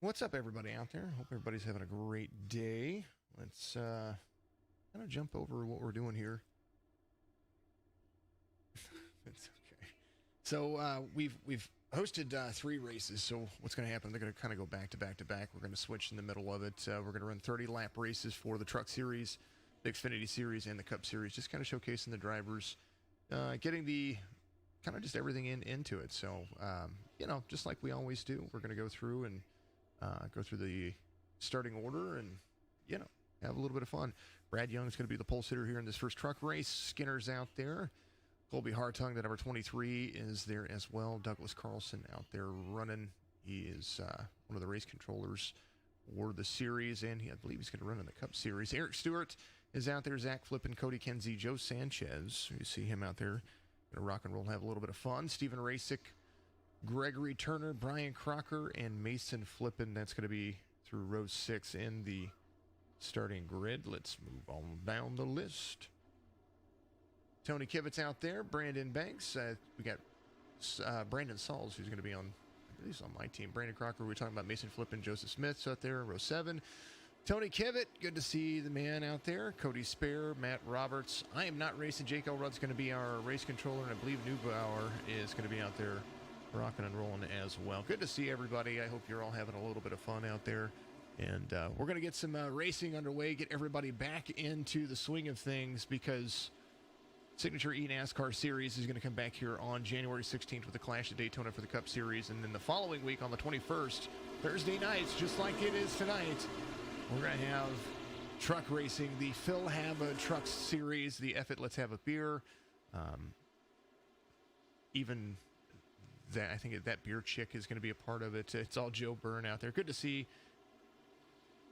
What's up, everybody out there? Hope everybody's having a great day. Let's kind of jump over what we're doing here. It's okay. So we've hosted 3 races. So what's going to happen? They're going to kind of go back to back to back. We're going to switch in the middle of it. We're going to run 30-lap races for the Truck Series, the Xfinity Series, and the Cup Series. Just kind of showcasing the drivers, getting the kind of just everything into it. So just like we always do, we're going to go through and go through the starting order and, have a little bit of fun. Brad Young's going to be the pole sitter here in this first truck race. Skinner's out there. Colby Hartung, the number 23, is there as well. Douglas Carlson out there running. He is one of the race controllers for the series, and I believe he's going to run in the Cup Series. Eric Stewart is out there. Zach Flippin, Cody Kenzie, Joe Sanchez. You see him out there. Going to rock and roll and have a little bit of fun. Stephen Rasick, Gregory Turner, Brian Crocker, and Mason Flippin. That's going to be through row 6 in the starting grid. Let's move on down the list. Tony Kivitz out there. Brandon Banks. We got Brandon Sauls, who's going to be on, I believe he's on my team. Brandon Crocker, we're talking about Mason Flippin, Joseph Smith's out there, row 7. Tony Kivett, good to see the man out there. Cody Spare, Matt Roberts. I am not racing. Jake Elrod's going to be our race controller, and I believe Neubauer is going to be out there rocking and rolling as well. Good to see everybody. I hope you're all having a little bit of fun out there. And we're going to get some racing underway, get everybody back into the swing of things, because Signature eNASCAR Series is going to come back here on January 16th with the Clash at Daytona for the Cup Series. And then the following week on the 21st, Thursday nights, just like it is tonight, we're going to have truck racing, the Phil Haba Truck Series, the F It Let's Have a Beer. Even that, I think that beer chick is going to be a part of it. It's all Joe Byrne out there. Good to see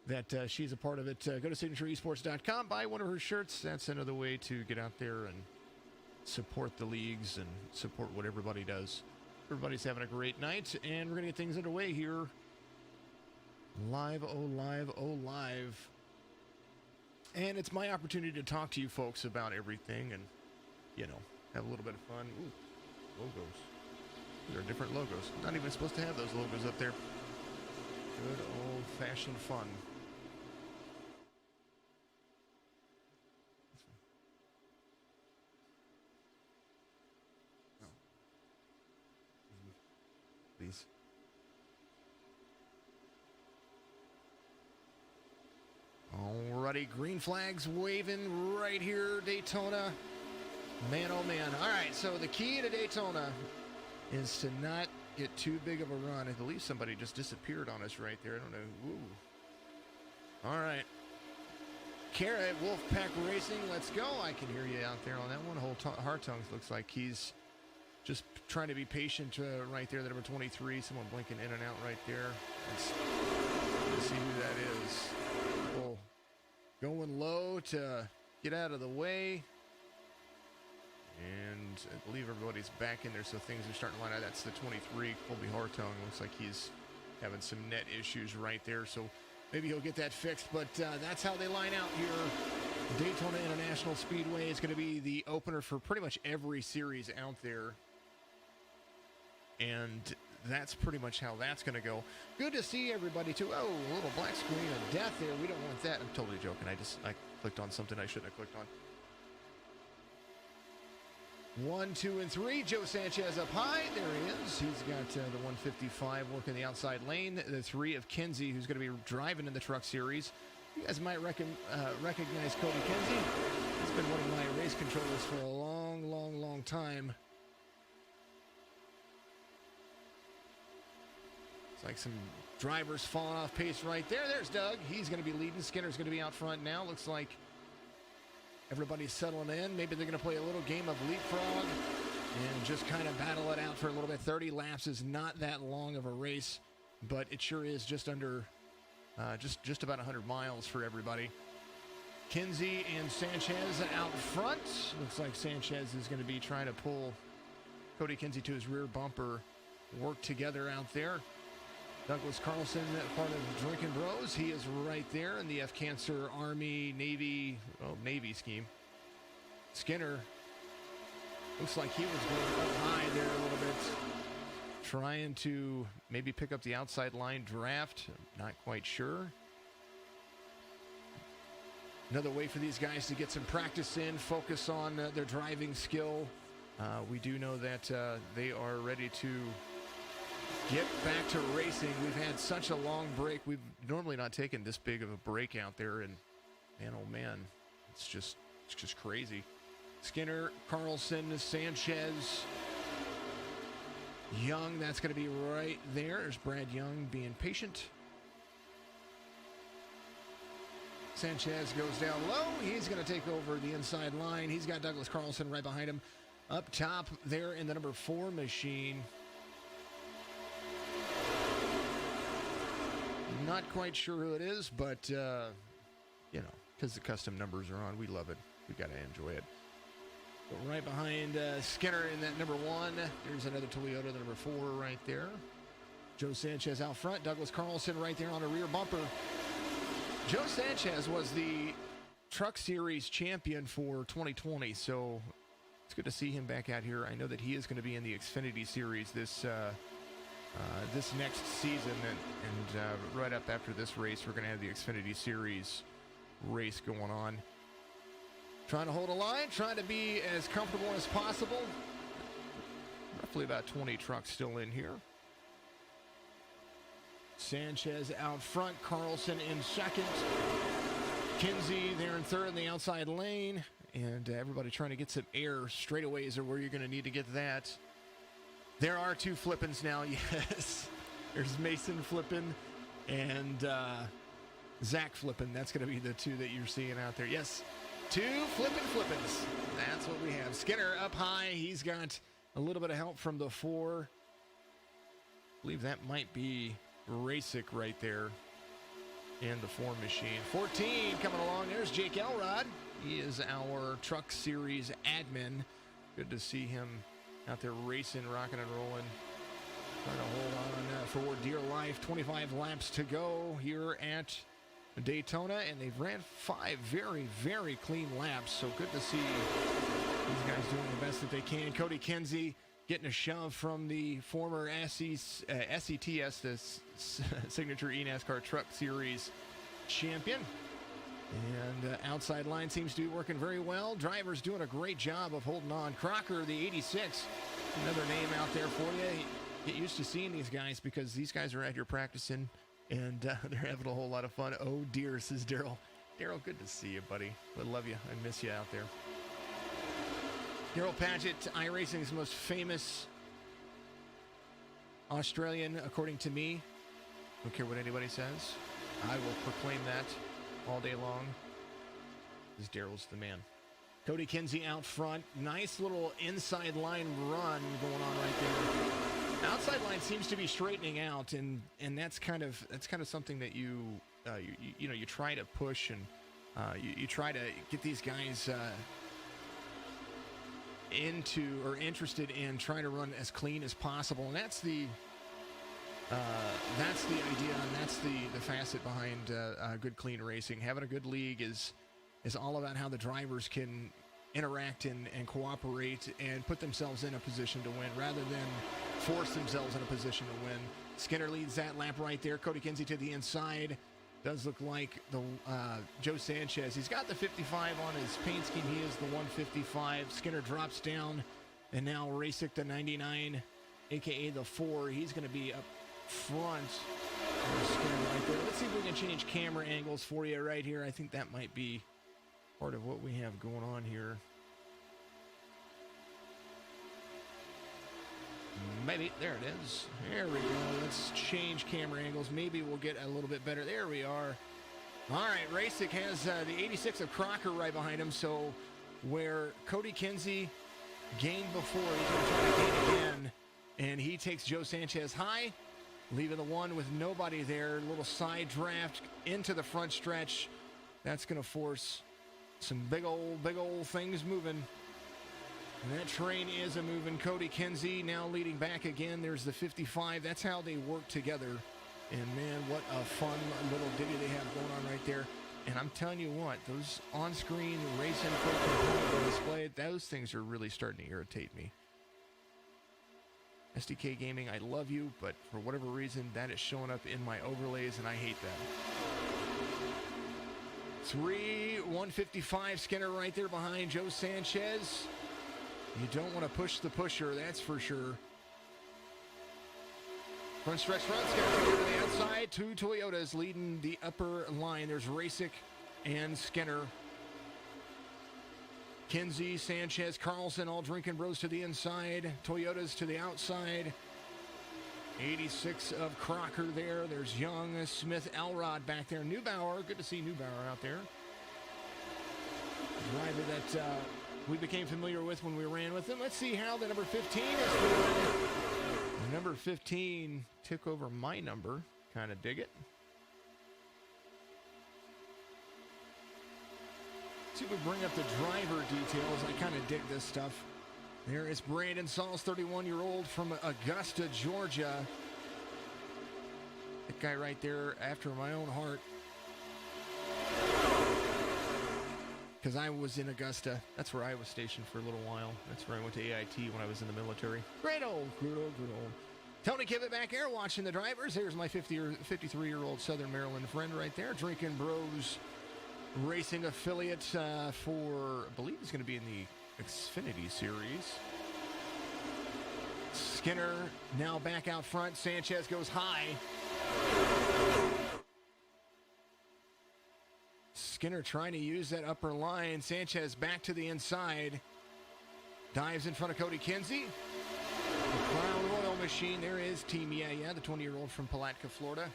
that she's a part of it. Go to signatureesports.com, buy one of her shirts. That's another way to get out there and support the leagues and support what everybody does. Everybody's having a great night, and we're going to get things underway here. Live, oh live, oh live. And it's my opportunity to talk to you folks about everything and, have a little bit of fun. Ooh, logos. There are different logos. Not even supposed to have those logos up there. Good old-fashioned fun. Oh. Please. Alrighty, green flags waving right here, Daytona. Man, oh man. All right, so the key to Daytona is to not get too big of a run. I believe somebody just disappeared on us right there. I don't know. Ooh. All right. Kara, Wolfpack Racing, let's go. I can hear you out there on that one. Hartung looks like he's just trying to be patient right there. The number 23, someone blinking in and out right there. Let's see who that is. Oh, going low to get out of the way. And I believe everybody's back in there, so things are starting to line out. That's the 23, Colby Hartung. Looks like he's having some net issues right there, so maybe he'll get that fixed. But that's how they line out here. Daytona International Speedway is going to be the opener for pretty much every series out there. And that's pretty much how that's going to go. Good to see everybody, too. Oh, a little black screen of death there. We don't want that. I'm totally joking. I clicked on something I shouldn't have clicked on. 1, 2, and 3. Joe Sanchez up high. There he is. He's got the 155 working the outside lane. The 3 of Kenzie, who's going to be driving in the Truck Series. You guys might recognize Cody Kenzie. He's been one of my race controllers for a long, long, long time. It's like some drivers falling off pace right there. There's Doug. He's going to be leading. Skinner's going to be out front now. Looks like everybody's settling in. Maybe they're going to play a little game of leapfrog and just kind of battle it out for a little bit. 30 laps is not that long of a race, but it sure is just under, just about 100 miles for everybody. Kenzie and Sanchez out front. Looks like Sanchez is going to be trying to pull Cody Kenzie to his rear bumper. Work together out there. Douglas Carlson, part of Drinking Bros. He is right there in the F Cancer Army Navy scheme. Skinner looks like he was going up high there a little bit. trying to maybe pick up the outside line draft. Not quite sure. Another way for these guys to get some practice in, focus on their driving skill. We do know that they are ready to get back to racing. We've had such a long break. We've normally not taken this big of a break out there, and man, oh man, it's just crazy. Skinner, Carlson, Sanchez, Young, that's going to be right there. There's Brad Young being patient. Sanchez goes down low. He's going to take over the inside line. He's got Douglas Carlson right behind him. Up top there in the number 4 machine. Not quite sure who it is, but, you know, because the custom numbers are on, we love it. We got to enjoy it. But right behind Skinner in that number 1. There's another Toyota, the number 4 right there. Joe Sanchez out front. Douglas Carlson right there on a rear bumper. Joe Sanchez was the Truck Series champion for 2020, so it's good to see him back out here. I know that he is going to be in the Xfinity Series this next season, and right up after this race, we're going to have the Xfinity Series race going on. Trying to hold a line, trying to be as comfortable as possible. Roughly about 20 trucks still in here. Sanchez out front, Carlson in second. Kinsey there in third in the outside lane. And everybody trying to get some air. Straightaways are where you're going to need to get that. There are 2 flippins now, yes. There's Mason flipping and Zach flipping. That's going to be the 2 that you're seeing out there. Yes, 2 flippins. That's what we have. Skinner up high. He's got a little bit of help from the 4. I believe that might be Rasic right there in the 4 machine. 14 coming along. There's Jake Elrod. He is our Truck Series admin. Good to see him out there racing, rocking and rolling. Trying to hold on for dear life. 25 laps to go here at Daytona, and they've ran 5 very, very clean laps. So good to see these guys doing the best that they can. Cody Kinsey getting a shove from the former SETS, the signature eNASCAR Truck Series champion. And outside line seems to be working very well. Driver's doing a great job of holding on. Crocker, the 86, another name out there for you. Get used to seeing these guys because these guys are out here practicing, and they're having a whole lot of fun. Oh, dear, says Daryl. Daryl, good to see you, buddy. I love you. I miss you out there. Daryl Paget, iRacing's most famous Australian, according to me. Don't care what anybody says. I will proclaim that all day long. This Daryl's the man. Cody Kinsey out front. Nice little inside line run going on right there. Outside line seems to be straightening out, and that's kind of something that you try to push, and you try to get these guys into or interested in trying to run as clean as possible, and that's the idea, and that's the facet behind good clean racing. Having a good league is all about how the drivers can interact and cooperate and put themselves in a position to win rather than force themselves in a position to win. Skinner leads that lap right there. Cody Kinsey to the inside. Does look like the Joe Sanchez. He's got the 55 on his paint scheme. He is the 155. Skinner drops down, and now Rasic the 99, a.k.a. the 4. He's going to be up front. Skinner right there. Let's see if we can change camera angles for you right here. I think that might be part of what we have going on here. Maybe. There it is. There we go. Let's change camera angles. Maybe we'll get a little bit better. There we are. All right. Rasic has the 86 of Crocker right behind him. So where Cody Kinsey gained before, he's going to try to gain again. And he takes Joe Sanchez high, leaving the 1 with nobody there. Little side draft into the front stretch. That's going to force some big old things moving. And that train is a-moving. Cody Kinsey now leading back again. There's the 55. That's how they work together. And, man, what a fun little ditty they have going on right there. And I'm telling you what, those on-screen racing components on display, those things are really starting to irritate me. SDK Gaming, I love you, but for whatever reason, that is showing up in my overlays, and I hate that. 155 Skinner right there behind Joe Sanchez. You don't want to push the pusher, that's for sure. Front stretch front, Skinner to the outside. Two Toyotas leading the upper line. There's Rasick and Skinner. Kinsey, Sanchez, Carlson, all drinking bros to the inside. Toyotas to the outside. 86 of Crocker there. There's Young, Smith, Elrod back there. Neubauer, good to see Neubauer out there. Driver that we became familiar with when we ran with him. Let's see how the number 15 is doing. Number 15 took over my number. Kind of dig it. See if we bring up the driver details. I kind of dig this stuff. There is Brandon Sauls, 31-year-old from Augusta, Georgia. That guy right there after my own heart. Because I was in Augusta. That's where I was stationed for a little while. That's where I went to AIT when I was in the military. Great old. Tony Kivett back here watching the drivers. There's my 53-year-old Southern Maryland friend right there. Drinking Bros Racing affiliate for, I believe it's going to be in the Xfinity Series. Skinner now back out front. Sanchez goes high. Skinner trying to use that upper line. Sanchez back to the inside. Dives in front of Cody Kinsey. The Crown Royal machine. There is Team Yeah, the 20-year-old from Palatka, Florida.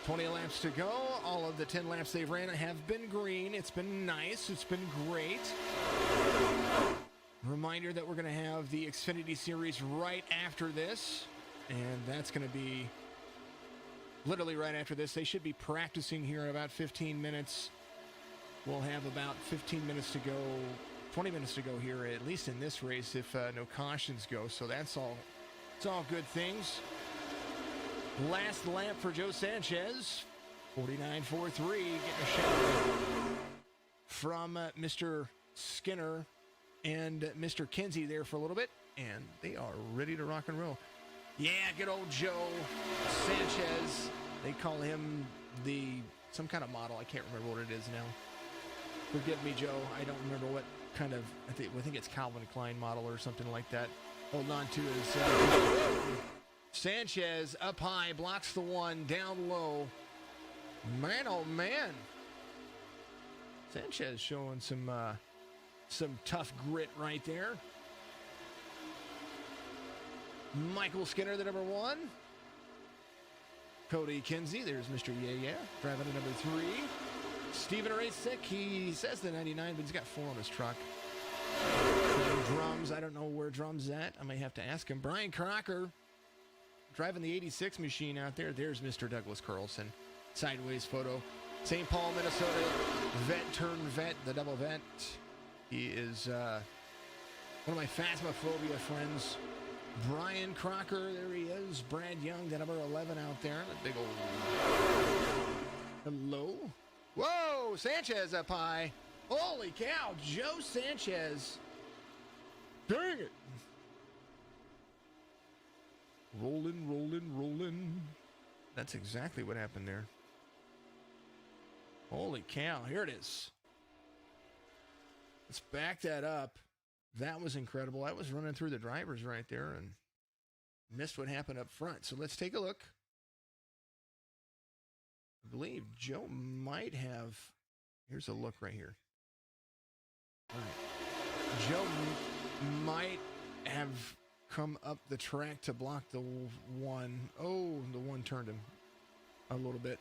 20 laps to go. All of the 10 laps they've ran have been green. It's been nice. It's been great. Reminder that we're going to have the Xfinity Series right after this. And that's going to be literally right after this. They should be practicing here in about 15 minutes. We'll have about 15 minutes to go, 20 minutes to go here, at least in this race, if no cautions go. So that's all. It's all good things. Last lap for Joe Sanchez. 49.43. Getting a shot from Mr. Skinner and Mr. Kinsey there for a little bit. And they are ready to rock and roll. Yeah, good old Joe Sanchez. They call him some kind of model. I can't remember what it is now. Forgive me, Joe. I don't remember what kind of, I think it's Calvin Klein model or something like that. Hold on to his... Sanchez up high, blocks the one, down low. Man, oh man. Sanchez showing some tough grit right there. Michael Skinner, the number 1. Cody Kinsey, there's Mr. Yeah, driving to number 3. Stephen Rasick, he says the 99, but he's got 4 on his truck. Drums, I don't know where Drums at. I may have to ask him. Brian Crocker, driving the 86 machine out there. There's Mr. Douglas Carlson. Sideways photo. St. Paul, Minnesota. Vet turned vet, the double vet. He is one of my Phasmophobia friends. Brian Crocker, there he is. Brad Young, the number 11 out there. The big old... Hello? Whoa, Sanchez up high. Holy cow, Joe Sanchez. Dang it. Rolling. That's exactly what happened there. Holy cow, here it is. Let's back that up. That was incredible. I was running through the drivers right there and missed what happened up front. So let's take a look. I believe Joe might have... Here's a look right here. All right. Joe might have come up the track to block the one. Oh, the one turned him a little bit.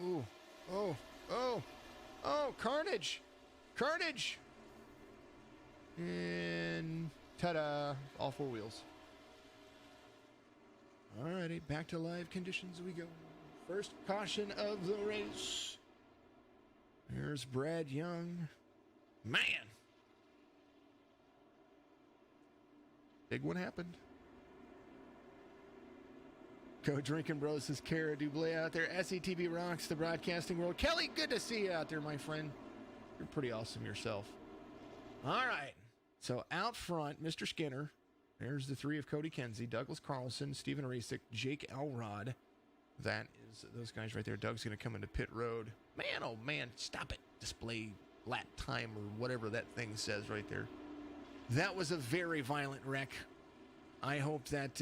Ooh. Oh, carnage. And ta-da, all 4 wheels. Alrighty, back to live conditions we go. First caution of the race. There's Brad Young. Man. Big one happened. Go Drinking Bros says Cara Dublé out there. SETB rocks the broadcasting world. Kelly, good to see you out there, my friend. You're pretty awesome yourself. All right. So out front, Mr. Skinner. There's the three of Cody Kenzie, Douglas Carlson, Stephen Rasick, Jake Elrod. That is those guys right there. Doug's going to come into pit road. Man, oh man, stop it. Display lap time or whatever that thing says right there. That was a very violent wreck. I hope that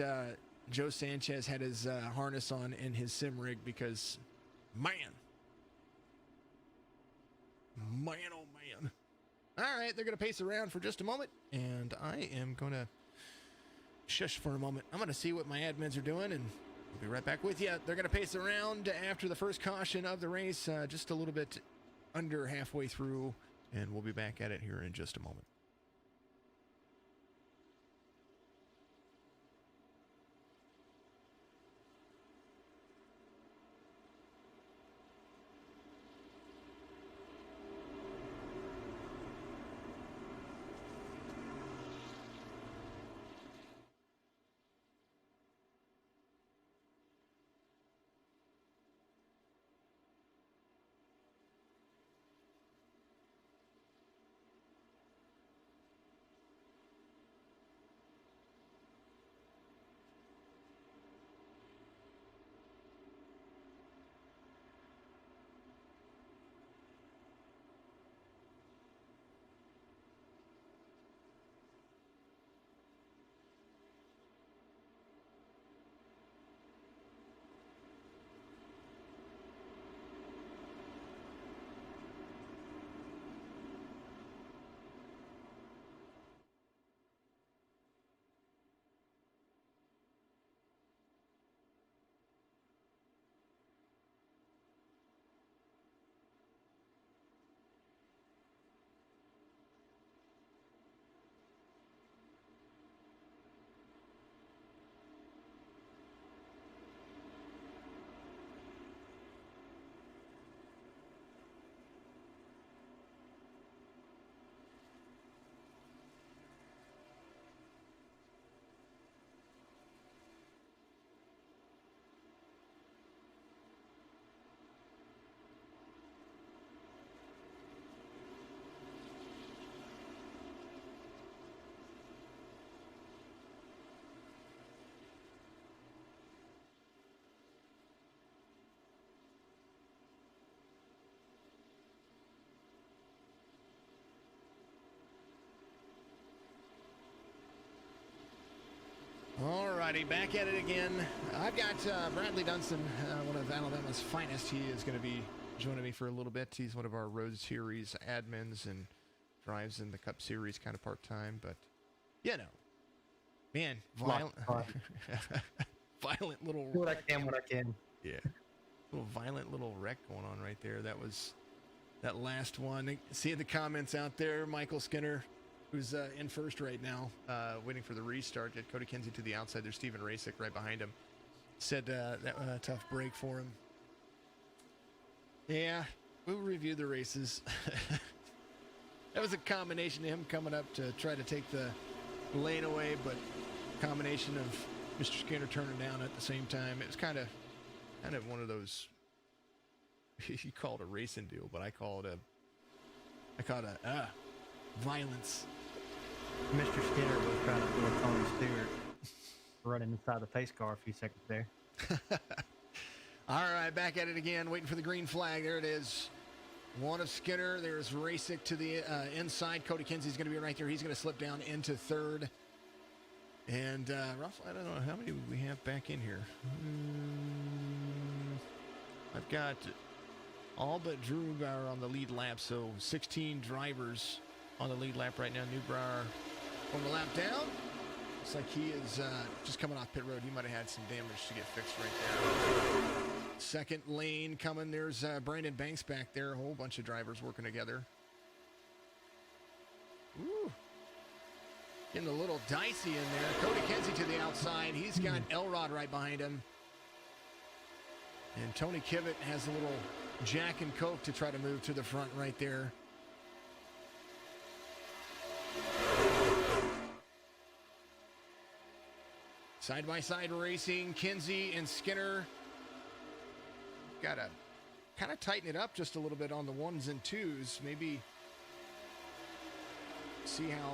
Joe Sanchez had his harness on in his sim rig because, man, oh man. All right, they're going to pace around for just a moment, and I am going to shush for a moment. I'm going to see what my admins are doing, and we'll be right back with you. They're going to pace around after the first caution of the race, just a little bit under halfway through, and we'll be back at it here in just a moment. Alrighty, back at it again. I've got Bradley Dunston, one of Alabama's finest. He is going to be joining me for a little bit. He's one of our Road Series admins and drives in the Cup Series kind of part-time. But, you know, man, violent little... Do what I can. Yeah. Little violent little wreck going on right there. That was that last one. See the comments out there, Michael Skinner, who's in first right now, waiting for the restart. Get Cody Kenzie to the outside. There's Stephen Rasick right behind him. Said that a tough break for him. Yeah, we'll review the races. That was a combination of him coming up to try to take the lane away, but combination of Mr. Skinner turning down at the same time. It was kind of one of those, you call it a racing deal, but I call it a violence. Mr. Skinner was trying to pull Tony Stewart running inside the pace car a few seconds there. All right, back at it again, waiting for the green flag. There it is. One of Skinner. There's Rasick to the inside. Cody Kenzie's going to be right there. He's going to slip down into third. And Ruff, I don't know how many we have back in here. I've got all but Drew Bauer on the lead lap, so 16 drivers on the lead lap right now. Newbauer on the lap down. Looks like he is just coming off pit road. He might have had some damage to get fixed right there. Second lane coming. There's Brandon Banks back there. A whole bunch of drivers working together. Ooh. Getting a little dicey in there. Cody Kenzie to the outside. He's got Elrod right behind him. And Tony Kivett has a little Jack and Coke to try to move to the front right there. Side-by-side racing, Kenzie and Skinner. Got to kind of tighten it up just a little bit on the ones and twos. Maybe see how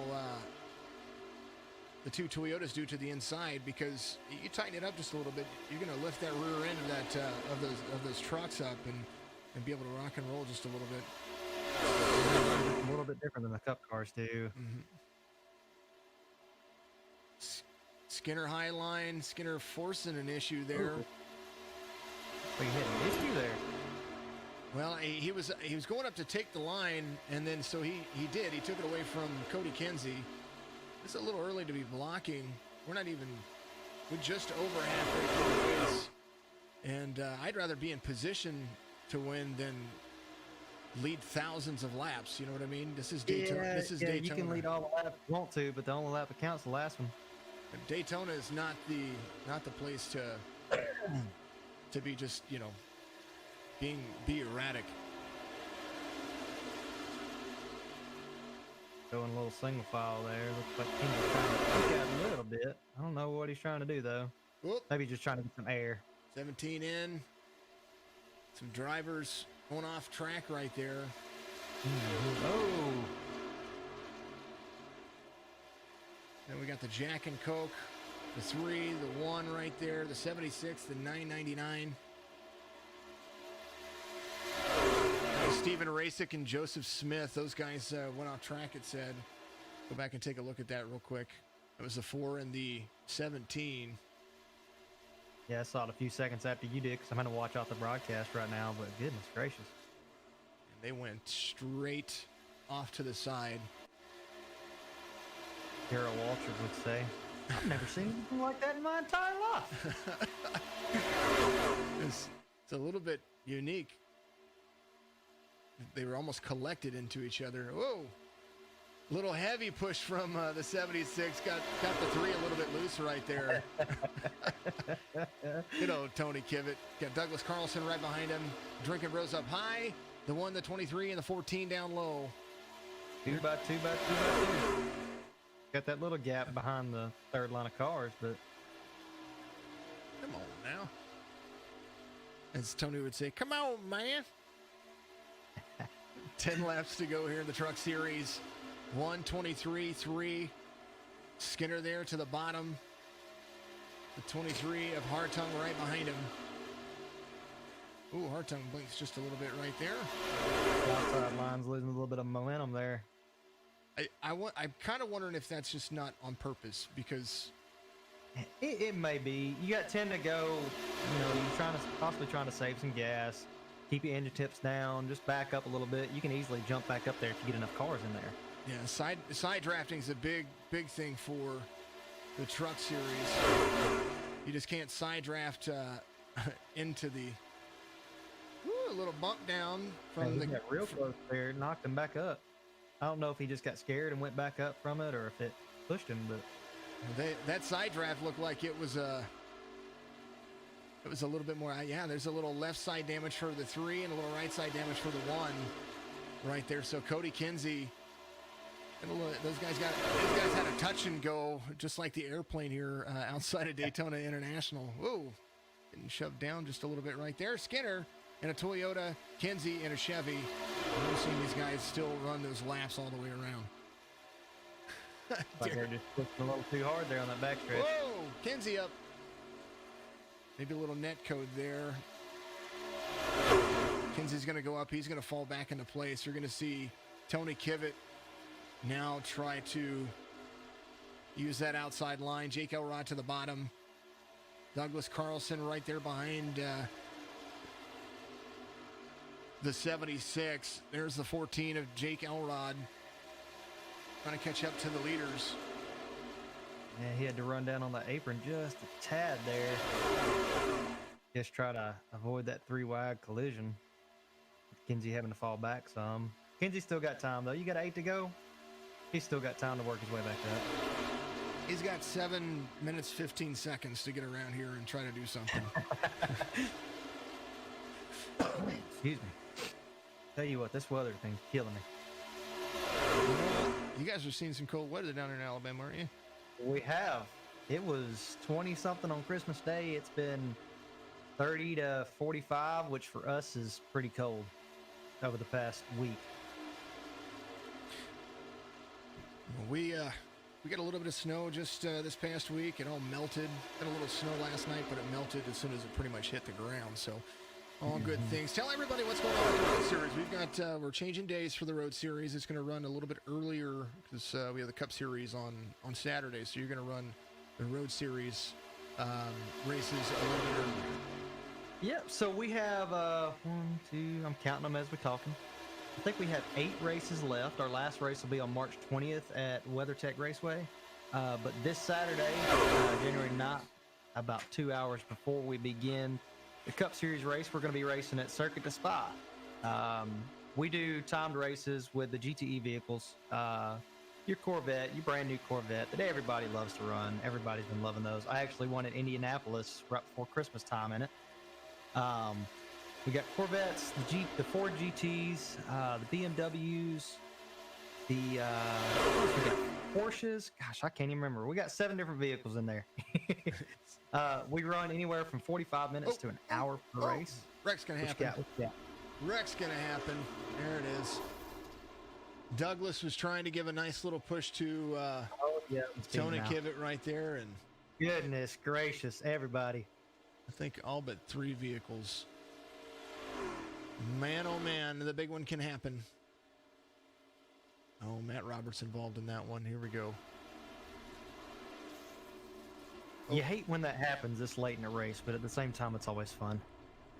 the two Toyotas do to the inside, because you tighten it up just a little bit, you're going to lift that rear end of that of those trucks up and be able to rock and roll just a little bit. Just a little bit different than the Cup cars do. Skinner high line, Skinner forcing an issue there. Ooh. But you hit an issue there. Well, he was going up to take the line, and then so he did. He took it away from Cody Kinsey. It's a little early to be blocking. We're just over halfway through the race, and I'd rather be in position to win than lead thousands of laps. You know what I mean? This is Daytona. Yeah, this is Daytona. You can lead all the laps you want to, but the only lap that counts is the last one. Daytona is not the place to be just, you know, be erratic. Going a little single file there. Looks like he's trying to peek out a little bit. I don't know what he's trying to do though. Whoop. Maybe just trying to get some air. 17 in. Some drivers going off track right there. Oh. Then we got the Jack and Coke, the 3, the 1 right there, the 76, the 999. Stephen Rasick and Joseph Smith, those guys went off track, it said. Go back and take a look at that real quick. It was the 4 and the 17. Yeah, I saw it a few seconds after you did because I'm going to watch off the broadcast right now, but goodness gracious. And they went straight off to the side. Darrell Waltrip would say, I've never seen anything like that in my entire life. It's a little bit unique. They were almost collected into each other. Whoa! Little heavy push from the 76. Got the 3 a little bit loose right there. You know, Tony Kivet. Got Douglas Carlson right behind him. Drinking Bros up high. The 1, the 23, and the 14 down low. 2 by 2 by 2 by 2. Got that little gap behind the third line of cars, but come on now. As Tony would say, come on, man. 10 laps to go here in the Truck Series. 1:23.3. Skinner there to the bottom. The 23 of Hartung right behind him. Ooh, Hartung blinks just a little bit right there. Outside line's losing a little bit of momentum there. I'm kind of wondering if that's just not on purpose, because it may be. You got 10 to go. You know, you're possibly trying to save some gas. Keep your engine tips down. Just back up a little bit. You can easily jump back up there if you get enough cars in there. yeah, side drafting is a big thing for the Truck Series. You just can't side draft into the. Ooh, a little bump down from He got real close there, knocked him back up. I don't know if he just got scared and went back up from it, or if it pushed him. But that side draft looked like it was a little bit more. Yeah, there's a little left side damage for the 3 and a little right side damage for the 1, right there. So Cody Kinsey, those guys had a touch and go, just like the airplane here outside of Daytona International. Whoa, getting shoved down just a little bit right there. Skinner in a Toyota, Kinsey in a Chevy. We're seeing these guys still run those laps all the way around. like they're just pushing a little too hard there on that backstretch. Whoa, Kinsey up. Maybe a little net code there. Kinsey's going to go up. He's going to fall back into place. You're going to see Tony Kivet now try to use that outside line. Jake Elrod to the bottom. Douglas Carlson right there behind the 76. There's the 14 of Jake Elrod. Trying to catch up to the leaders. Yeah, he had to run down on the apron just a tad there. Just try to avoid that 3-wide collision. Kinsey having to fall back some. Kinsey still got time, though. You got 8 to go. He's still got time to work his way back up. He's got 7 minutes, 15 seconds to get around here and try to do something. Excuse me. Tell you what, this weather thing's killing me. Well, you guys are seeing some cold weather down here in Alabama, aren't you? We have. It was 20-something on Christmas Day. It's been 30 to 45, which for us is pretty cold over the past week. We got a little bit of snow just this past week. It all melted. Got a little snow last night, but it melted as soon as it pretty much hit the ground. So all good things. Tell everybody what's going on with the Road Series. We've got we're changing days for the Road Series. It's going to run a little bit earlier because we have the Cup Series on Saturday. So you're going to run the Road Series races a little bit earlier. Yep. So we have 1, 2. I'm counting them as we're talking. I think we have 8 races left. Our last race will be on March 20th at WeatherTech Raceway. But this Saturday, January 9th, about 2 hours before we begin the Cup Series race, we're going to be racing at Circuit de Spa. We do timed races with the GTE vehicles. Your Corvette, your brand new Corvette that everybody loves to run. Everybody's been loving those. I actually won at Indianapolis right before Christmas time in it. We got Corvettes, the Ford GTs, the BMWs, we got Porsches. Gosh, I can't even remember. We got 7 different vehicles in there. We run anywhere from 45 minutes to an hour per race. Wreck's gonna happen. Wreck's gonna happen. There it is. Douglas was trying to give a nice little push to Tony Kivett right there, and goodness gracious, everybody. I think all but 3 vehicles. Man, oh man, the big one can happen. Oh, Matt Roberts involved in that one. Here we go. You hate when that happens this late in a race, but at the same time, it's always fun.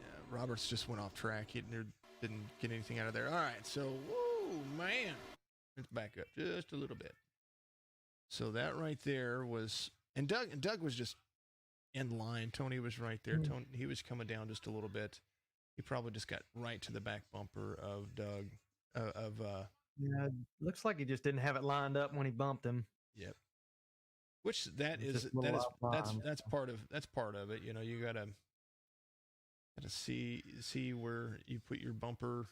Yeah, Roberts just went off track. He didn't get anything out of there. All right, so, whoa, man. Let's back up just a little bit. So that right there was, and Doug was just in line. Tony was right there. Tony, he was coming down just a little bit. He probably just got right to the back bumper of Doug. Yeah, looks like he just didn't have it lined up when he bumped him. Yep. Which that's part of it. You know, you gotta see where you put your bumper.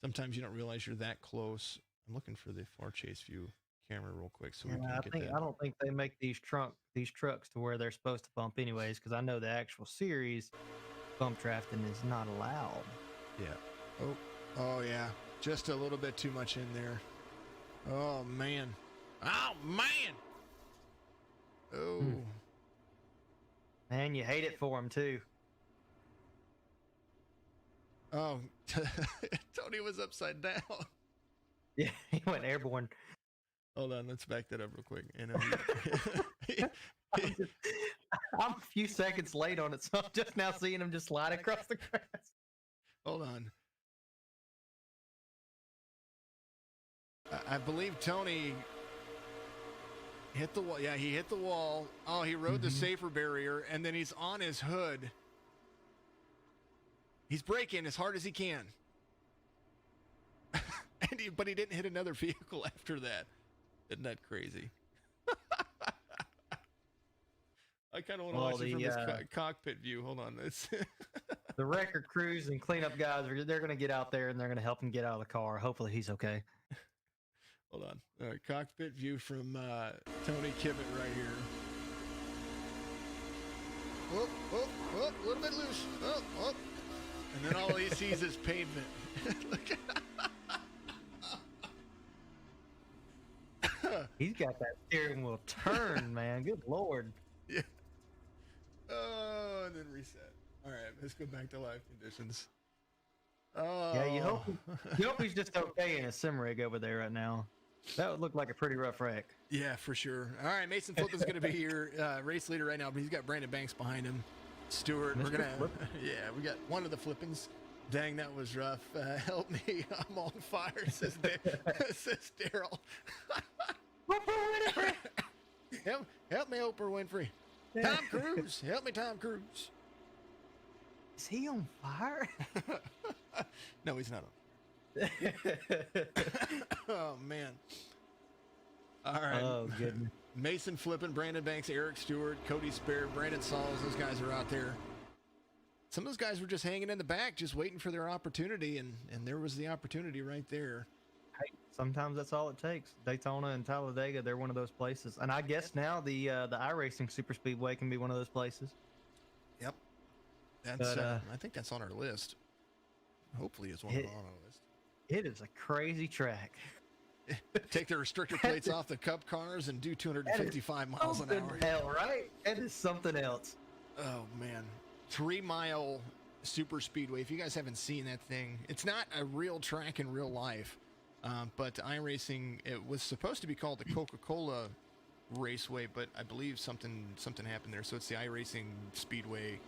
Sometimes you don't realize you're that close. I'm looking for the far chase view camera real quick so we can get that. I don't think they make these trucks to where they're supposed to bump anyways, because I know the actual series bump drafting is not allowed. Yeah. Oh yeah. Just a little bit too much in there. Oh man. Oh man. Oh. Man, you hate it for him too. Oh, Tony was upside down. Yeah, he went airborne. Hold on, let's back that up real quick. I'm a few seconds late on it, so I'm just now seeing him just slide across the grass. Hold on. I believe Tony hit the wall. Yeah, he hit the wall. Oh, he rode the safer barrier, and then he's on his hood. He's braking as hard as he can. But he didn't hit another vehicle after that. Isn't that crazy? I kind of want to watch it from this cockpit view. Hold on. The record crews and cleanup guys, they're going to get out there and they're going to help him get out of the car. Hopefully he's okay. Hold on. All right, cockpit view from Tony Kivett right here. Whoop, whoop, whoop, a little bit loose. Oh, oh. And then all he sees is pavement. Look at He's got that steering wheel turned, man. Good Lord. Yeah. Oh, and then reset. All right, let's go back to live conditions. Oh. Yeah, you hope he's just okay in a sim rig over there right now. That would look like a pretty rough wreck. Yeah, for sure. All right, Mason Flippin's going to be your race leader right now, but he's got Brandon Banks behind him. Stewart, we're going to, we got one of the Flippins. Dang, that was rough. Help me, I'm on fire, says Daryl. Oprah Winfrey. Help me, Oprah Winfrey. Tom Cruise, help me, Tom Cruise. Is he on fire? No, he's not on. Oh man. All right. Oh goodness. Mason Flippin, Brandon Banks, Eric Stewart, Cody Spare, Brandon Sauls, those guys are out there. Some of those guys were just hanging in the back, just waiting for their opportunity, and there was the opportunity right there. Hey, sometimes that's all it takes. Daytona and Talladega, they're one of those places. And I guess now the iRacing Super Speedway can be one of those places. Yep. That's I think that's on our list. Hopefully it's on our list. It is a crazy track. take the restrictor plates off the Cup cars and do 255 miles an Something hour. hell, right? That is something else. Oh man, 3 mile super speedway. If you guys haven't seen that thing, it's not a real track in real life. But iRacing, it was supposed to be called the Coca-Cola Raceway, but I believe something happened there. So it's the iRacing Speedway,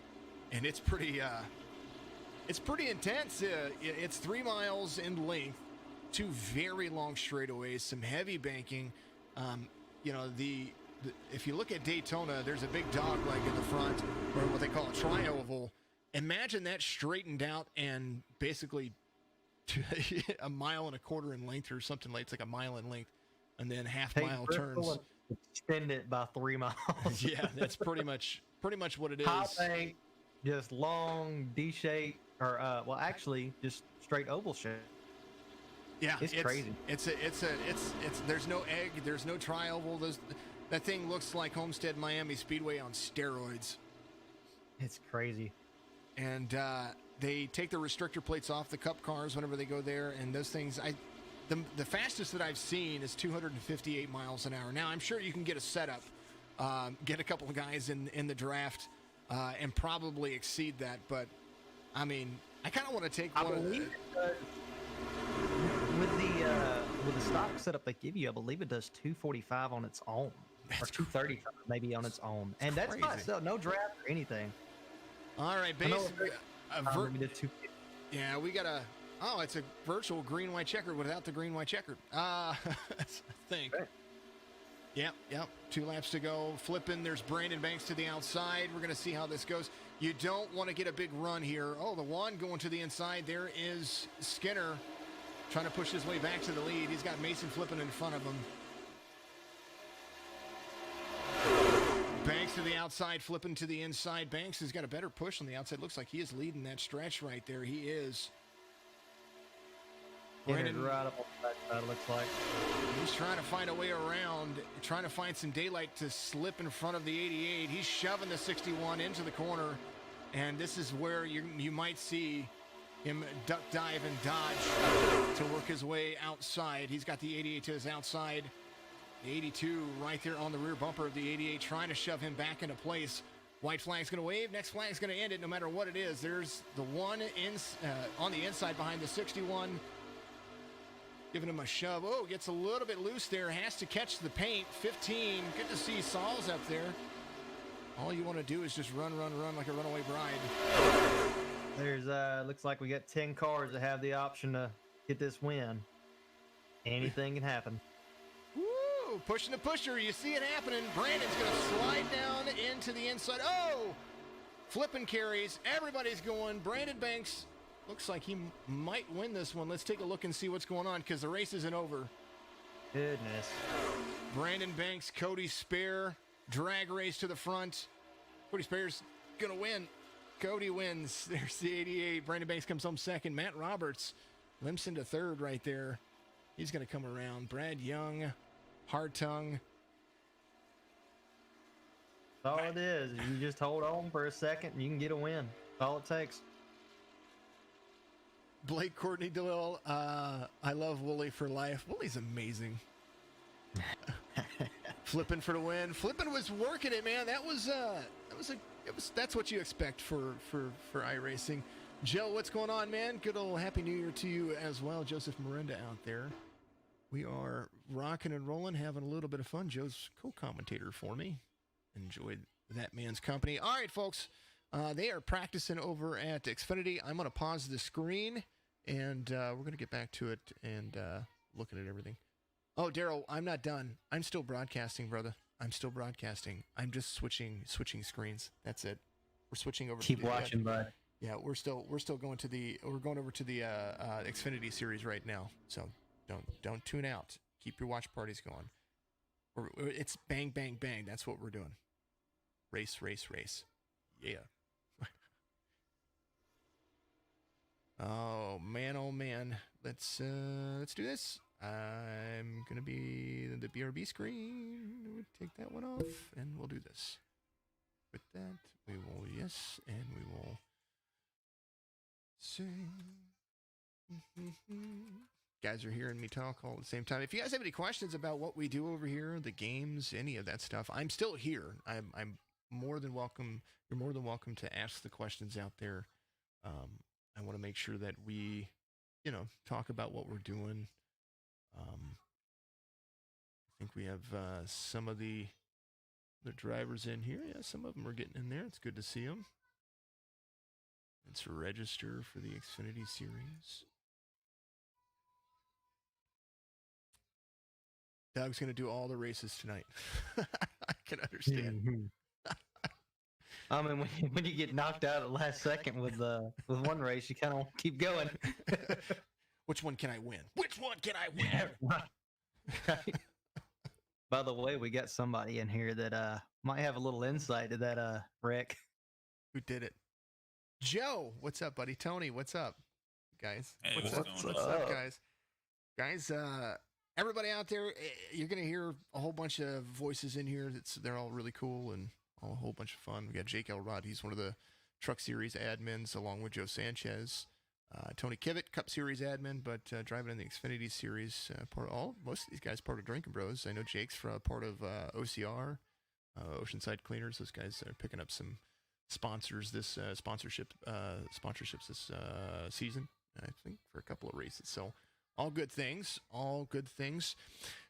and it's pretty intense. It's 3 miles in length, 2 very long straightaways, some heavy banking. If you look at Daytona, there's a big dog leg in the front, or what they call a tri-oval. Imagine that straightened out and basically a mile and a quarter in length or something like it's like a mile in length, and then half-mile turns. Extend it by 3 miles. Yeah, that's pretty much what it is. High bank, just long D shape, or actually just straight oval shape. Yeah, it's crazy. It's there's no egg, there's no tri-oval. That thing looks like Homestead Miami Speedway on steroids. It's crazy. And they take the restrictor plates off the Cup cars whenever they go there, and those things, the fastest that I've seen is 258 miles an hour. Now, I'm sure you can get a setup, get a couple of guys in the draft, and probably exceed that. But, I mean, I kind of want to take one of the... With the stock setup they give you, I believe it does 245 on its own. Or 230 maybe on its own. And that's not still no draft or anything. All right, yeah, we got it's a virtual green-white checkered without the green-white checkered. I think. Right. Yep. 2 laps to go. Flipping, there's Brandon Banks to the outside. We're going to see how this goes. You don't want to get a big run here. Oh, the one going to the inside. There is Skinner trying to push his way back to the lead. He's got Mason flipping in front of him. Banks to the outside, flipping to the inside. Banks has got a better push on the outside. Looks like he is leading that stretch right there. He is. Brandon right up on the backside, looks like. He's trying to find a way around, trying to find some daylight to slip in front of the 88. He's shoving the 61 into the corner, and this is where you might see him duck, dive, and dodge to work his way outside. He's got the 88 to his outside. The 82 right there on the rear bumper of the 88, trying to shove him back into place. White flag's going to wave. Next flag's going to end it no matter what it is. There's the one on the inside behind the 61. Giving him a shove. Oh, gets a little bit loose there. Has to catch the paint. 15. Good to see Saul's up there. All you want to do is just run like a runaway bride. There's looks like we got 10 cars that have the option to get this win. Anything can happen. Woo! Pushing the pusher. You see it happening. Brandon's going to slide down into the inside. Oh! Flipping carries. Everybody's going. Brandon Banks looks like he might win this one. Let's take a look and see what's going on because the race isn't over. Goodness. Brandon Banks, Cody Spare, drag race to the front. Cody Spare's going to win. Cody wins. There's the 88. Brandon Banks comes home second. Matt Roberts limps into third right there. He's going to come around. Brad Young, Hard Tongue. That's all it is. You just hold on for a second and you can get a win. That's all it takes. Blake Courtney DeLille, I love Wooly for life. Wooly's amazing. Flipping for the win. Flipping was working it, man. That's what you expect for iRacing. Joe, what's going on, man? Good old Happy New Year to you as well. Joseph Miranda out there. We are rocking and rolling, having a little bit of fun. Joe's co-commentator for me. Enjoyed that man's company. All right, folks. They are practicing over at Xfinity. I'm going to pause the screen, and we're going to get back to it and looking at everything. Oh, Daryl, I'm not done. I'm still broadcasting, brother. I'm still broadcasting. I'm just switching screens. That's it. We're switching over. Keep watching, bud. Yeah, we're going over to the Xfinity series right now. So don't tune out. Keep your watch parties going. It's bang, bang, bang. That's what we're doing. Race. Yeah. Oh man. Let's do this. I'm gonna be the BRB screen. We'll take that one off, and we'll do this. With that, we will and we will sing. guys are hearing me talk all at the same time. If you guys have any questions about what we do over here, the games, any of that stuff, I'm still here. I'm more than welcome. You're more than welcome to ask the questions out there. I want to make sure that we, talk about what we're doing. I think we have some of the drivers in here. Yeah, some of them are getting in there. It's good to see them. Let's register for the Xfinity Series. Doug's going to do all the races tonight. I can understand. Mm-hmm. I mean, when you get knocked out at the last second with one race, you kind of keep going. Which one can I win? Which one can I win? Right. By the way, we got somebody in here that might have a little insight to that wreck. Who did it? Joe, what's up, buddy? Tony, what's up, guys? Hey, what's what's up, guys? Guys, everybody out there, you're gonna hear a whole bunch of voices in here. They're all really cool and a whole bunch of fun. We got Jake Elrod. He's one of the Truck Series admins, along with Joe Sanchez. Tony Kivett, Cup Series admin, but driving in the Xfinity Series. Most of these guys part of Drinking Bros. I know Jake's part of OCR, Oceanside Cleaners. Those guys are picking up some sponsorships this season, I think, for a couple of races. So all good things.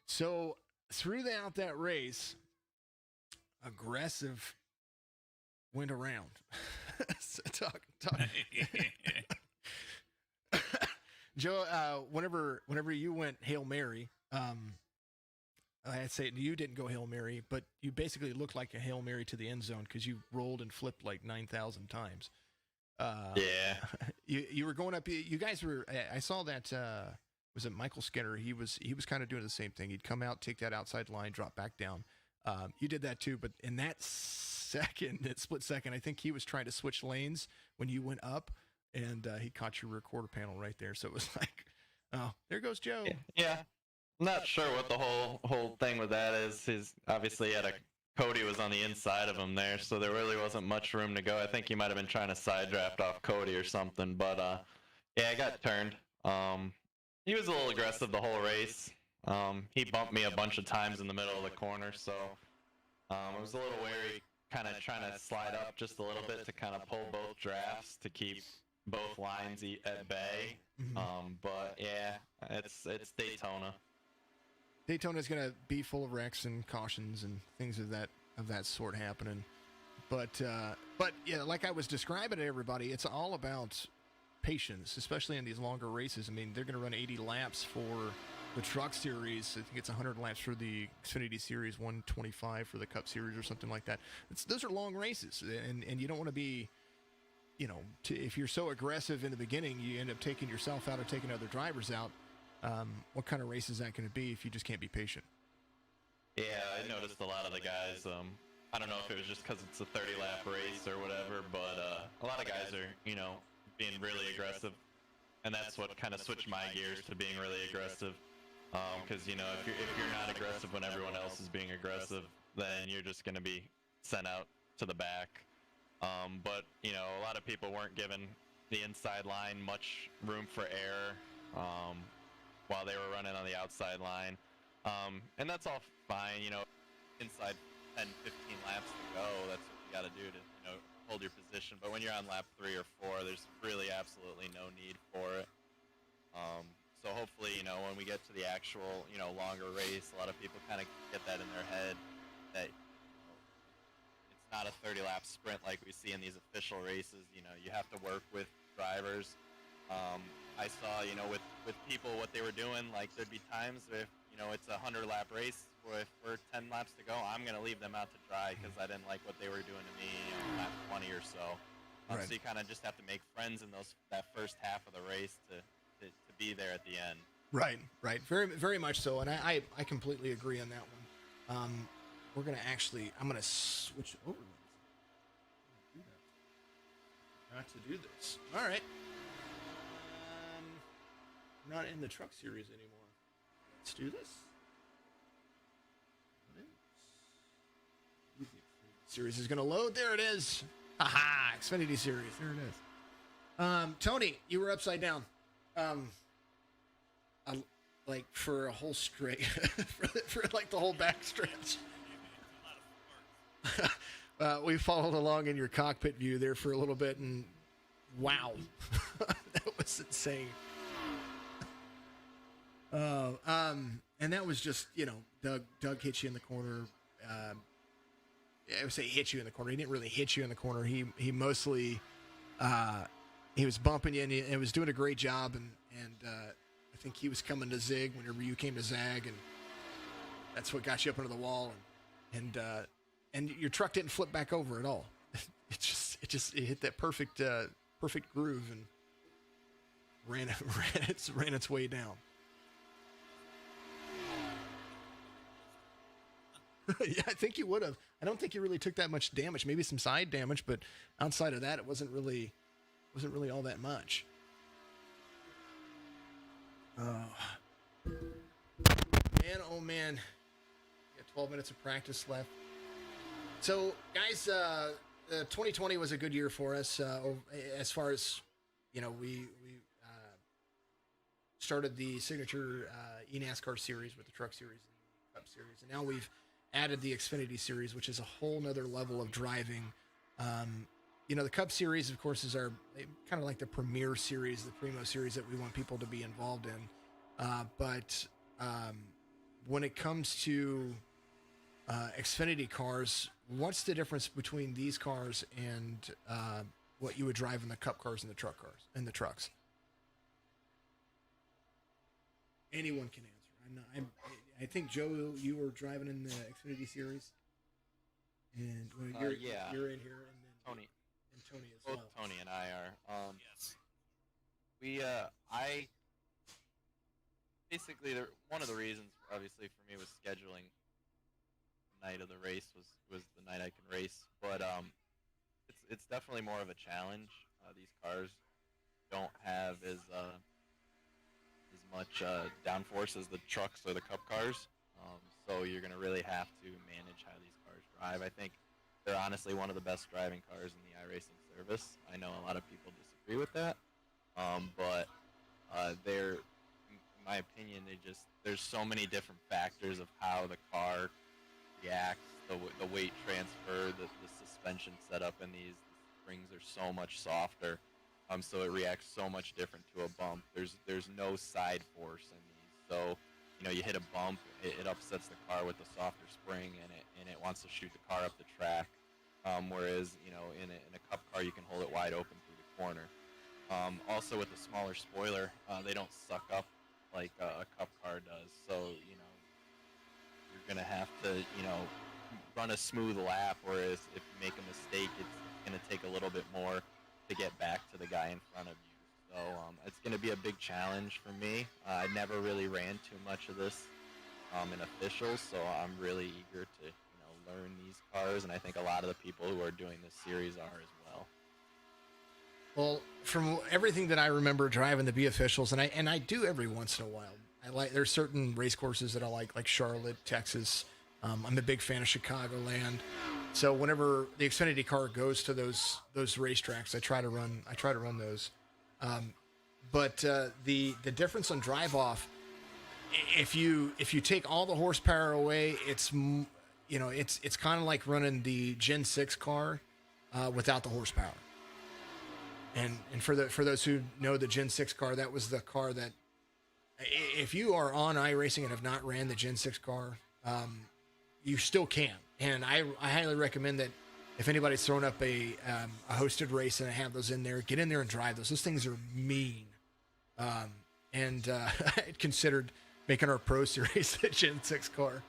So throughout that race, aggressive went around. So talk. Joe, whenever you went Hail Mary, I'd say you didn't go Hail Mary, but you basically looked like a Hail Mary to the end zone because you rolled and flipped like 9,000 times. Yeah. You were going up. You guys were. I saw that. Was it Michael Skinner? He was kind of doing the same thing. He'd come out, take that outside line, drop back down. You did that too, but in that split second, I think he was trying to switch lanes when you went up, and he caught your rear quarter panel right there. So it was like, oh, there goes Joe. Yeah. I'm not sure what the whole thing with that is. He's obviously Cody was on the inside of him there, so there really wasn't much room to go. I think he might have been trying to side draft off Cody or something, but yeah, I got turned. He was a little aggressive the whole race. He bumped me a bunch of times in the middle of the corner, so I was a little wary, kind of trying to slide up just a little bit to kind of pull both drafts to keep both lines at bay. But yeah, it's Daytona. Daytona is going to be full of wrecks and cautions and things of that sort happening. But yeah, like I was describing to everybody, it's all about patience, especially in these longer races. I mean, they're going to run 80 laps for the Truck Series. I think it's 100 laps for the Xfinity Series, 125 for the Cup Series or something like that. Those are long races, and you don't want to be, if you're so aggressive in the beginning, you end up taking yourself out or taking other drivers out. What kind of race is that going to be if you just can't be patient? Yeah, I noticed a lot of the guys. I don't know if it was just because it's a 30-lap race or whatever, but a lot of guys are, being really aggressive, and that's what kind of switched my gears to being really aggressive. Because if you're not aggressive when everyone else is being aggressive, then you're just going to be sent out to the back. But a lot of people weren't given the inside line much room for error while they were running on the outside line, and that's all fine. Inside 10, 15 laps to go, that's what you got to do to hold your position. But when you're on lap 3 or 4, there's really absolutely no need for it. So hopefully, when we get to the actual, longer race, a lot of people kind of get that in their head that it's not a 30-lap sprint like we see in these official races. You have to work with drivers. I saw, with people what they were doing. Like there'd be times if it's a 100-lap race with 10 laps to go, I'm gonna leave them out to dry because I didn't like what they were doing to me on lap 20 or so. Right. So you kind of just have to make friends in that first half of the race to be there at the end. Right. Very, very much so, and I completely agree on that one. I'm gonna switch over. Not to do this. All right. Not in the Truck Series anymore. Let's do this. Series is going to load. There it is. Aha! Xfinity Series. There it is. Tony, you were upside down. like for a whole straight, for like the whole backstretch. We followed along in your cockpit view there for a little bit, and wow, that was insane. And that was just, Doug hit you in the corner. I would say hit you in the corner. He didn't really hit you in the corner. He mostly, he was bumping you, and he was doing a great job. And I think he was coming to zig whenever you came to zag, and that's what got you up into the wall. And your truck didn't flip back over at all. It hit that perfect groove and ran its way down. Yeah, I think you would have. I don't think you really took that much damage. Maybe some side damage, but outside of that, it wasn't really all that much. Oh man, we got 12 minutes of practice left. So, guys, 2020 was a good year for us. As far as we started the signature eNASCAR series with the Truck Series and Cup Series, and now we've added the Xfinity Series, which is a whole nother level of driving. The Cup Series, of course, is our kind of like the premier series, the primo series that we want people to be involved in. But when it comes to Xfinity cars, what's the difference between these cars and what you would drive in the Cup cars and the truck cars and the trucks? Anyone can answer. I think Joe, you were driving in the Xfinity Series, and you're in here, and then Tony and Tony as both well. Tony and I are. We basically one of the reasons obviously for me was scheduling. The night of the race was the night I can race, but it's definitely more of a challenge. These cars don't have as much downforce as the trucks or the Cup cars, so you're going to really have to manage how these cars drive. I think they're honestly one of the best driving cars in the iRacing service. I know a lot of people disagree with that, but they're, in my opinion, there's so many different factors of how the car reacts, the weight transfer, the suspension setup in these. The springs are so much softer. So it reacts so much different to a bump. There's no side force in these. So, you hit a bump, it upsets the car with the softer spring, and it wants to shoot the car up the track. Whereas, in a Cup car, you can hold it wide open through the corner. Also, with the smaller spoiler, they don't suck up like a Cup car does. So, you're gonna have to, run a smooth lap. Whereas if you make a mistake, it's gonna take a little bit more to get back to the guy in front of you. So it's going to be a big challenge for me. I never really ran too much of this in officials, so I'm really eager to learn these cars, and I think a lot of the people who are doing this series are as well. Well, from everything that I remember driving the B officials, and I do every once in a while. There's certain race courses that I like Charlotte, Texas. I'm a big fan of Chicagoland. So whenever the Xfinity car goes to those racetracks, I try to run those. But the difference on drive off, if you take all the horsepower away, it's kind of like running the Gen 6 car without the horsepower. And for those who know the Gen 6 car, that was the car that, if you are on iRacing and have not ran the Gen 6 car, you still can. And I highly recommend that if anybody's throwing up a hosted race and I have those in there, get in there and drive those. Those things are mean. I had considered making our Pro Series a Gen 6 car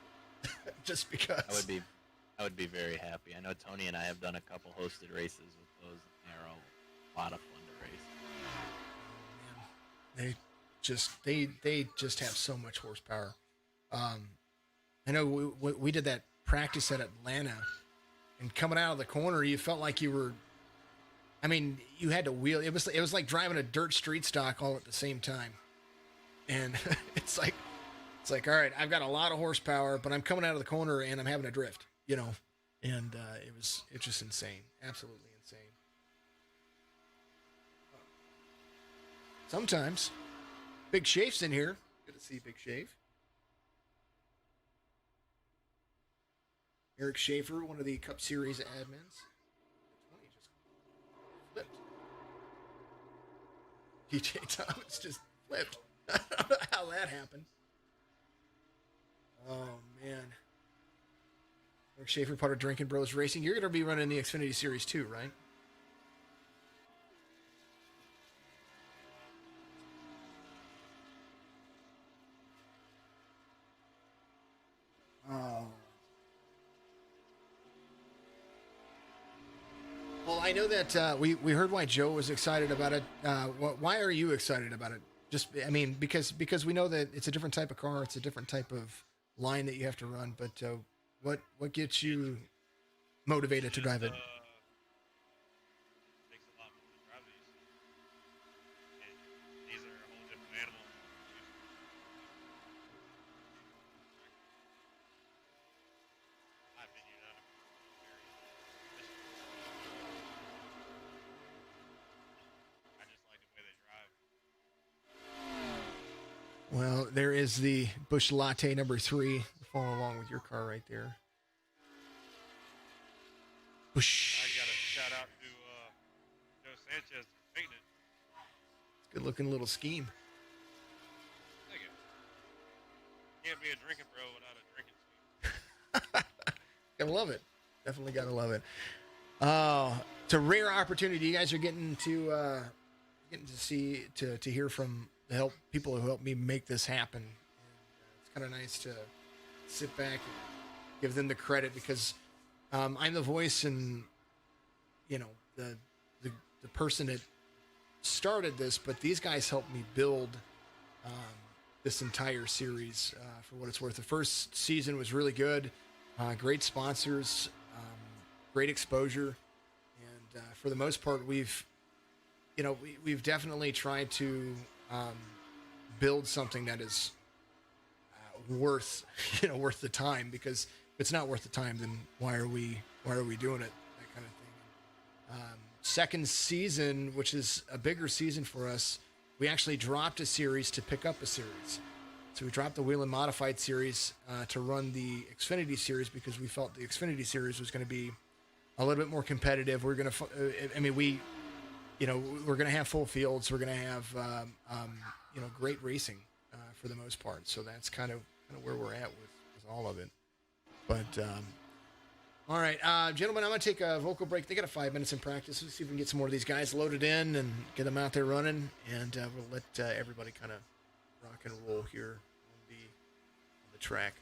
just because. I would be very happy. I know Tony and I have done a couple hosted races with those. They're a lot of fun to race. They just have so much horsepower. I know we did that practice at Atlanta, and coming out of the corner, you felt like you were. I mean, you had to wheel. It was like driving a dirt street stock all at the same time, and it's like all right, I've got a lot of horsepower, but I'm coming out of the corner and I'm having a drift, and it's just insane, absolutely insane. Sometimes, Big Shafe's in here. Good to see you, Big Shave. Eric Schaefer, one of the Cup Series admins. 20 just flipped. DJ Thomas just flipped. I don't know how that happened. Oh, man. Eric Schaefer, part of Drinking Bros Racing. You're going to be running the Xfinity Series too, right? Oh. Well, I know that we heard why Joe was excited about it. Why are you excited about it? Just, I mean, because we know that it's a different type of car, it's a different type of line that you have to run. But what gets you motivated to drive it? Takes a lot more to drive these, and these are a whole different animal. In my opinion, none of them are very efficient. I just like the way they drive. Well, there is the Busch Latte number 3 following along with your car right there. Busch. I got a shout out to Joe Sanchez for painting it. Good looking little scheme. Look at it. Can't be a drinking bro without a drinking scheme. Gotta love it. Definitely gotta love it. It's a rare opportunity. You guys are getting to see to hear from the people who helped me make this happen. And, it's kind of nice to sit back and give them the credit because I'm the voice and the person that started this, but these guys helped me build this entire series for what it's worth. The first season was really good, great sponsors, great exposure, and for the most part, we've definitely tried to build something that is worth the time. Because if it's not worth the time, then why are we doing it? That kind of thing. Second season, which is a bigger season for us, we actually dropped a series to pick up a series. So we dropped the Wheel and Modified series to run the Xfinity series because we felt the Xfinity series was going to be a little bit more competitive. We're going to, we're going to have full fields. We're going to have, great racing for the most part. So that's kind of where we're at with all of it. But, all right, gentlemen, I'm going to take a vocal break. They got 5 minutes in practice. Let's see if we can get some more of these guys loaded in and get them out there running. And we'll let everybody kind of rock and roll here on the track.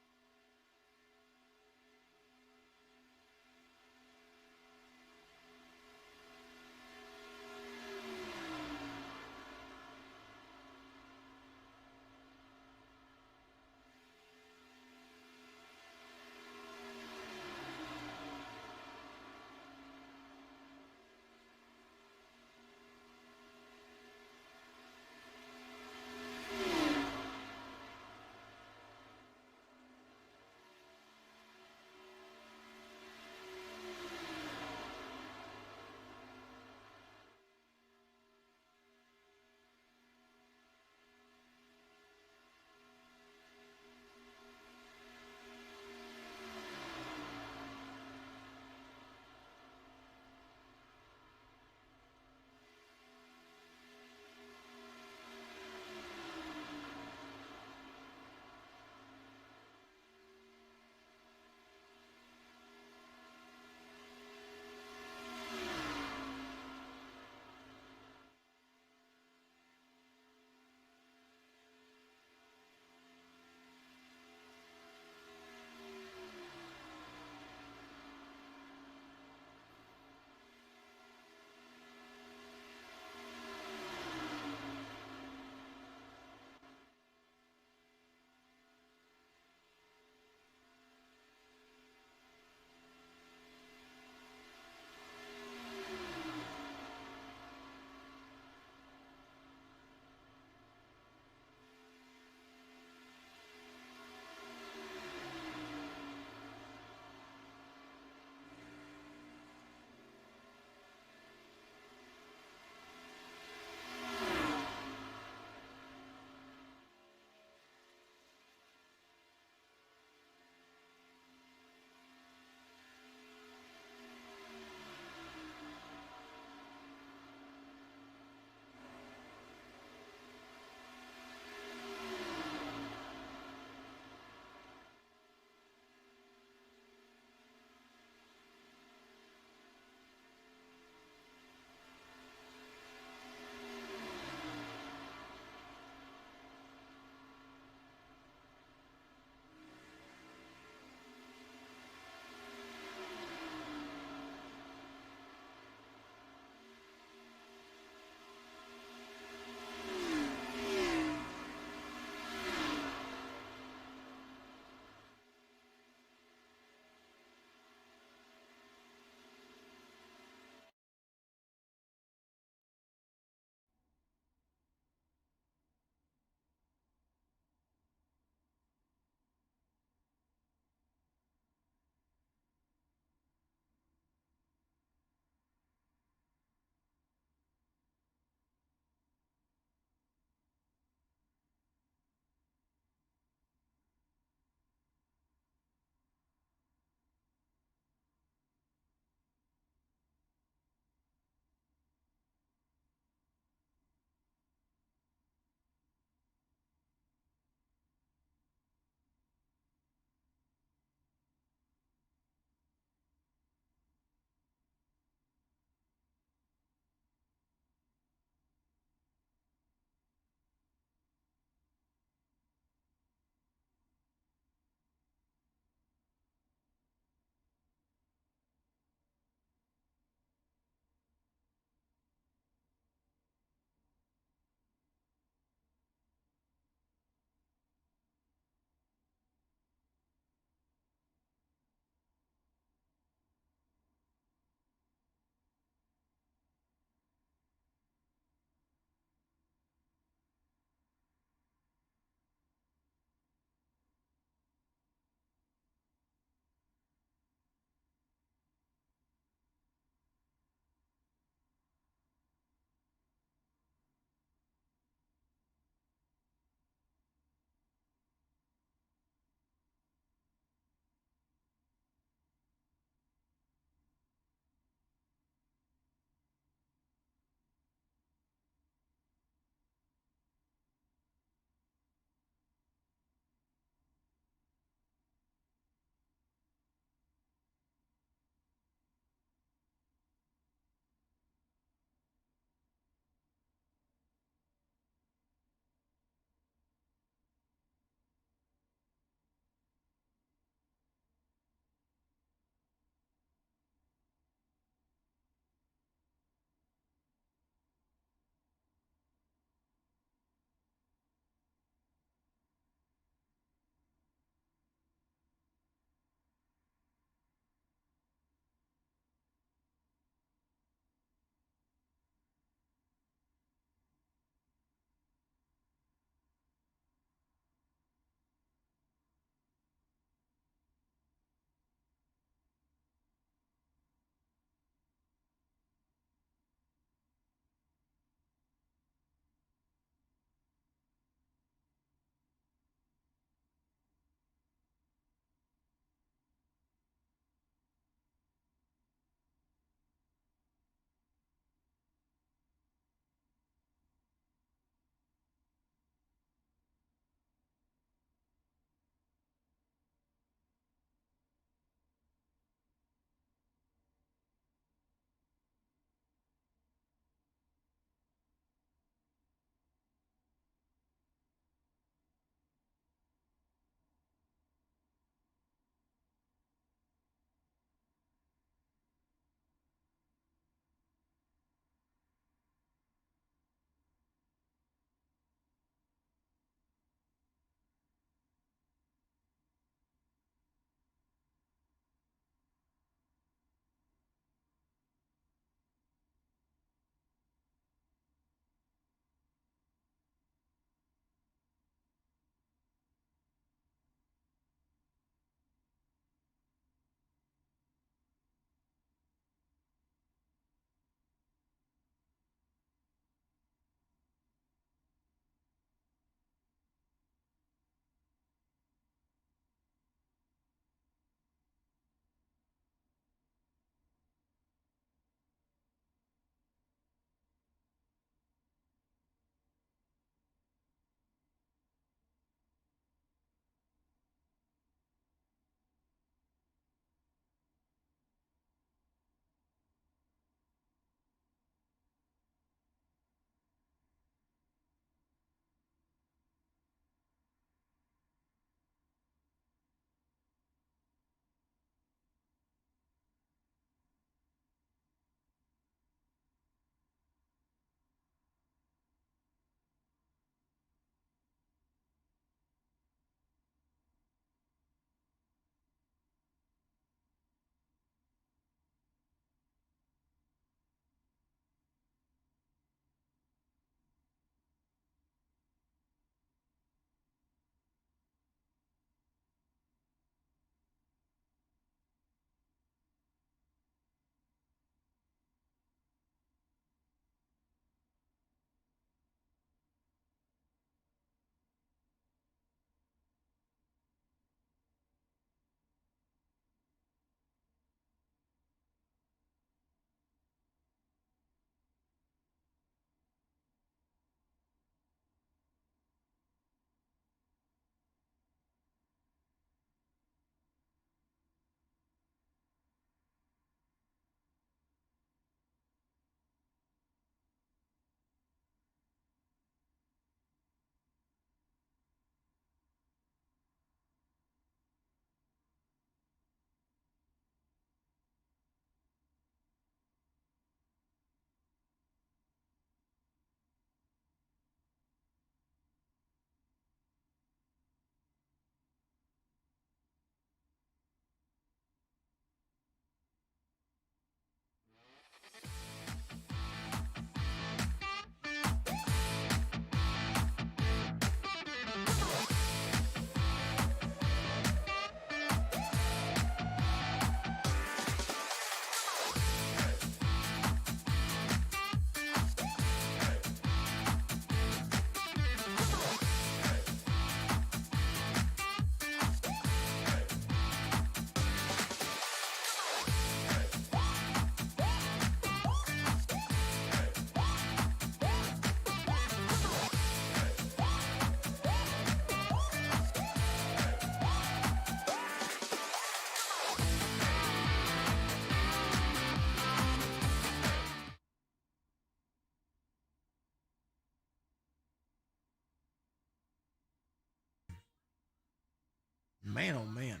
man, oh man.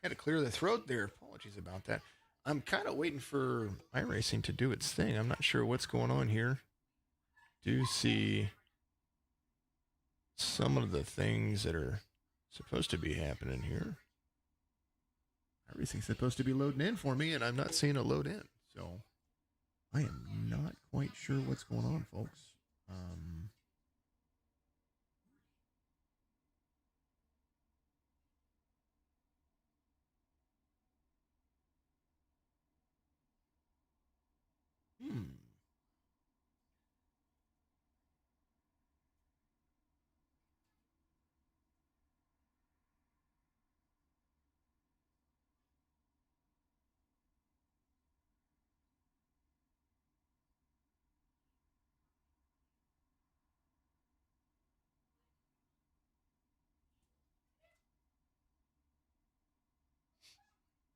Had to clear the throat there. Apologies about that. I'm kind of waiting for iRacing to do its thing. I'm not sure what's going on here. Do see some of the things that are supposed to be happening here. Everything's supposed to be loading in for me, and I'm not seeing it load in. So I am not quite sure what's going on, folks.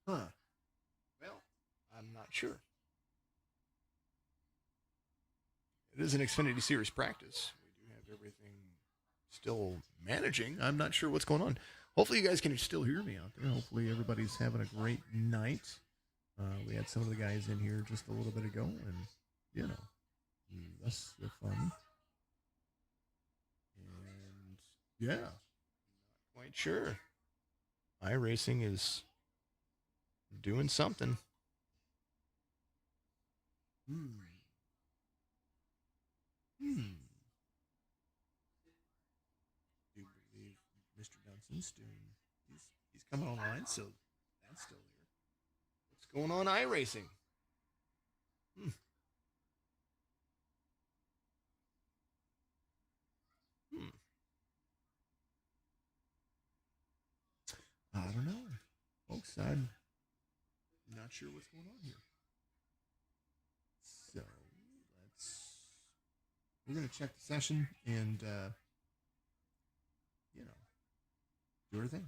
Huh. Well, I'm not sure. It is an Xfinity Series practice. We do have everything still managing. I'm not sure what's going on. Hopefully, you guys can still hear me out there. Hopefully, everybody's having a great night. We had some of the guys in here just a little bit ago, and, you know, that's the fun. And, yeah, not quite sure. iRacing is doing something. Do believe Mr. Dunson's doing. He's coming online, so that's still there. What's going on, iRacing? I don't know, folks. I'm not sure what's going on here. So we're gonna check the session and you know, do our thing.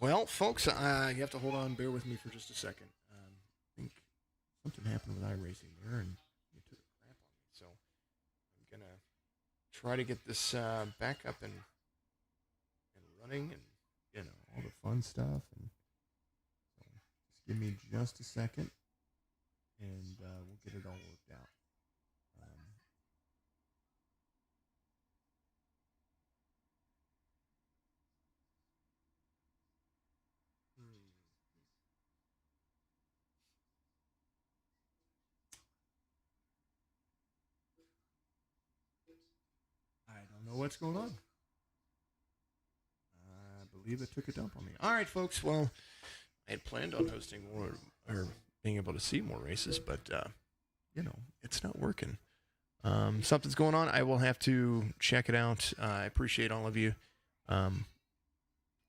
Well, folks, you have to hold on. Bear with me for just a second. I think something happened with iRacing there, and it took a crap on me. So I'm gonna try to get this back up and running, and all the fun stuff. And so just give me just a second, and we'll get it all worked out. I don't know what's going on. I believe it took a dump on me. All right, folks. Well, I had planned on hosting more or being able to see more races, but it's not working. Something's going on. I will have to check it out. I appreciate all of you.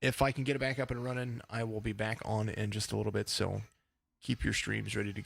If I can get it back up and running, I will be back on in just a little bit. So keep your streams ready to